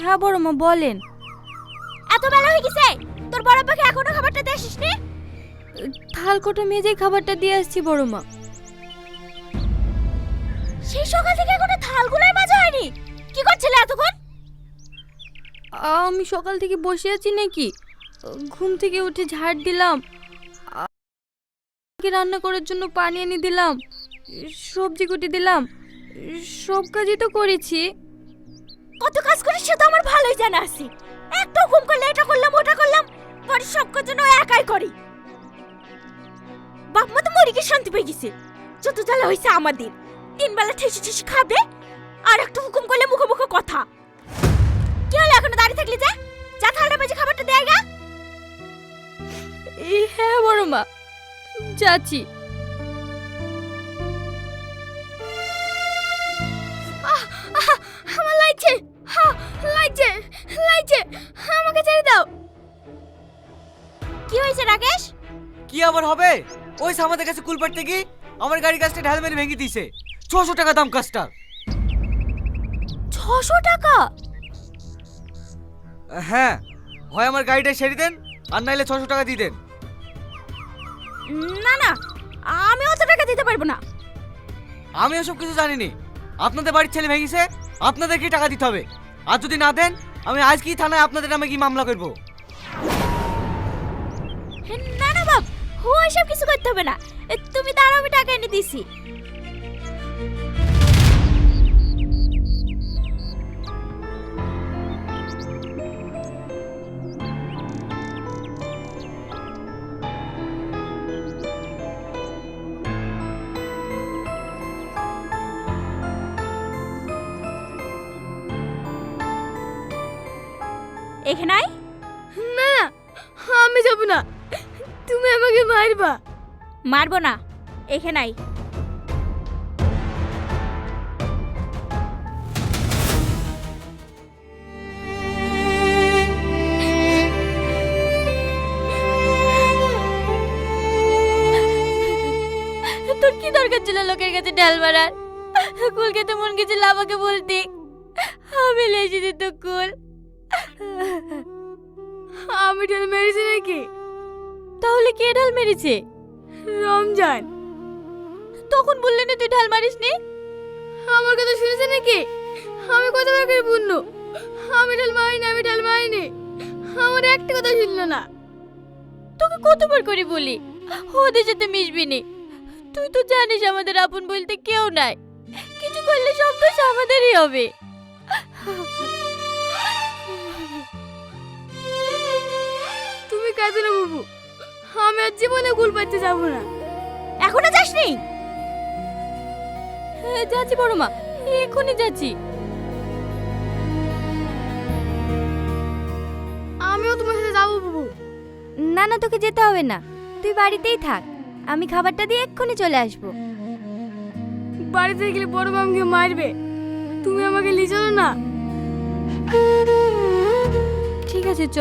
হ্যাঁ বড় মা বলেন। এত বেলা হয়ে গেছে, তোর বড় আব্বাকে এখনো খাবারটা দিয়ে আসিস নি? থাল কোটা মেজেই খাবারটা দিয়ে আসছি বড় মা। সেই সকাল থেকে এখনো থালগুলোই মাজা হয়নি, কি করছিলে এতক্ষণ? আমি সকাল থেকে বসে আছি নাকি, ঘুম থেকে উঠে ঝাড় দিলাম, রান্না করার জন্য পানি এনে দিলাম, সবজি কুটি দিলাম, সব কাজই তো করেছি। কত কাজ করিস সে তো আমার ভালোই জানা আছে। একটু ঘুম করলে এটা করলাম ওটা করলাম, বাড়ির সব কাজ যেন একাই করি। বাপ মা তো মরিকে শান্তি পেয়ে গেছে। যত জ্বালা হয়েছে আমাদের, 3 বেলা ঠেসে ঠেসে খাবে আর একটু হুকুম করলে মুখে মুখে কথা। কি হলো এখনো দাঁড়িয়ে থাকলি যে? যা থালটা বেজে খাবারটা দেয় গা। হ্যাঁ বড় মা যাচ্ছি। আমার লাগছে, লাগছে, লাগছে, আমাকে ছেড়ে দাও। কি হয়েছে রাকেশ? কি আবার হবে? ওই আমাদের কাছে কুল পাড়তে গিয়ে আমার গাড়ি কাজটা ঢাল মেরে ভেঙে দিয়েছে। 600 টাকা দাম কাজটার। 600 টাকা? হ্যাঁ, হয় আমার গাড়িটা সেরে দেন আর নাইলে 600 টাকা দিয়ে দেন। না না, আমি অত টাকা দিতে পারবো না। আমি ওসব কিছু জানি না। আপনাদের বাড়ির ছেলে ভেঙেছে, আপনাদেরকে টাকা দিতে হবে। আর যদি না দেন আমি আজকেই থানায় আপনাদের নামে কি মামলা করব। না না বাপ, ওইসব কিছু করতে হবে না। তুমি দাঁড়াও, আমি টাকা এনে দিছি। এখানে আয়। না না আমি যাব না, তুমি আমাকে মারবা। মারবো না, এখানে আয়। তোর কি দরকার ছিল লোকের কাছে ডাল মারার? কুল খেতে মন গেছিল আমাকে বলতি, আমি লেজি দিত কুল। আমি ঢাল মেরেছি নাকি? তাহলে কে ঢাল মেরেছে? রমজান। তখন বললে না তুই ঢাল মারিসনি। আমার কথা শুনেছে নাকি? আমি কতবার করে বললো আমি ঢাল মারিনি, আমি ঢাল মারিনি। আমার একটা কথা শুনলো না। তোকে কতবার করে বলি ওদের সাথে মিশবি নি। তুই তো জানিস আমাদের আপন বলতে কেউ নাই, কিছু করলে সব দোষ আমাদেরই হবে। তুমি কাঁদো না বাবু, আমি আর জীবনে কুল পাইতে যাবো না। এখনো যাসনি? যাচ্ছি বড় মা, এখনই যাচ্ছি। আমিও তোমার সাথে যাবো বাবু। না না তোকে যেতে হবে না, তুই বাড়িতেই থাক, আমি খাবারটা দিয়ে এক্ষুনি চলে আসবো। বাড়িতে গেলে বড় মা আমাকে মারবে, তুমি আমাকে নিয়ে চলো না। ঠিক আছে চ।